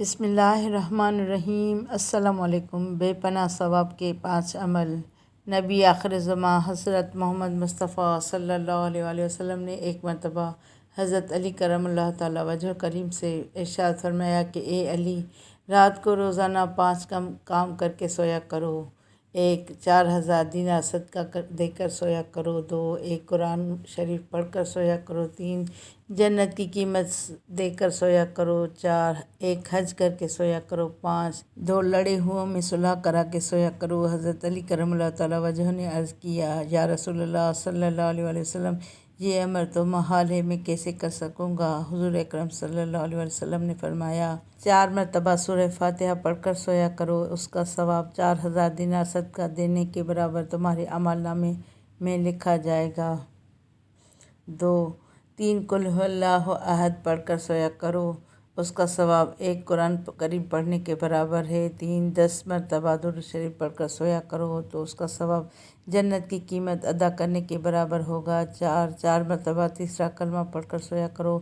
بسم اللہ الرحمن الرحیم۔ السلام علیکم۔ بے پناہ ثواب کے 5 عمل۔ نبی آخر زماں حضرت محمد مصطفیٰ صلی اللہ علیہ وآلہ وسلم نے ایک مرتبہ حضرت علی کرم اللہ تعالیٰ وجہ کریم سے ارشاد فرمایا کہ اے علی، رات کو روزانہ 5 کام کر کے سویا کرو۔ 1 4000 دینار صدقہ دے کر سویا کرو۔ 2 ایک قرآن شریف پڑھ کر سویا کرو۔ 3 جنت کی قیمت دے کر سویا کرو۔ 4 ایک حج کر کے سویا کرو۔ 5 2 لڑے ہوئوں میں صلح کرا کے سویا کرو۔ حضرت علی کرم اللہ تعالیٰ وجہ نے عرض کیا، یا رسول اللہ صلی اللہ علیہ وآلہ وسلم، یہ امر تو محال ہے، میں کیسے کر سکوں گا؟ حضور اکرم صلی اللہ علیہ وسلم نے فرمایا، 4 مرتبہ سورہ فاتحہ پڑھ کر سویا کرو، اس کا ثواب 4000 دینار صدقہ دینے کے برابر تمہارے اعمال نامے میں لکھا جائے گا۔ 2 3 قل هو اللہ احد پڑھ کر سویا کرو، اس کا ثواب 1 قرآن کریم پڑھنے کے برابر ہے۔ 3 10 مرتبہ درود شریف پڑھ کر سویا کرو تو اس کا ثواب جنت کی قیمت ادا کرنے کے برابر ہوگا۔ 4 مرتبہ تیسرا کلمہ پڑھ کر سویا کرو،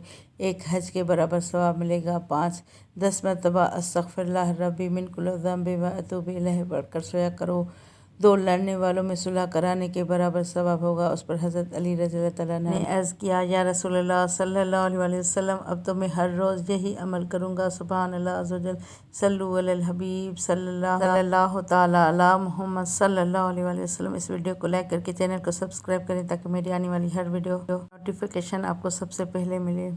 1 حج کے برابر ثواب ملے گا۔ 5 10 مرتبہ استغفر اللہ ربی من کل ذنب و اتوب الیہ پڑھ کر سویا کرو، 2 لڑنے والوں میں صلح کرانے کے برابر ثواب ہوگا۔ اس پر حضرت علی رضی اللہ تعالیٰ نے عرض کیا، یا رسول اللہ صلی اللہ علیہ وآلہ وسلم، اب تو میں ہر روز یہی عمل کروں گا۔ سبحان اللہ عز و جل، صلو علی الحبیب صلی اللہ تعالیٰ علی محمد صلی اللہ علیہ وآلہ وسلم۔ اس ویڈیو کو لائک کر کے چینل کو سبسکرائب کریں تاکہ میری آنے والی ہر ویڈیو نوٹیفیکیشن آپ کو سب سے پہلے ملے۔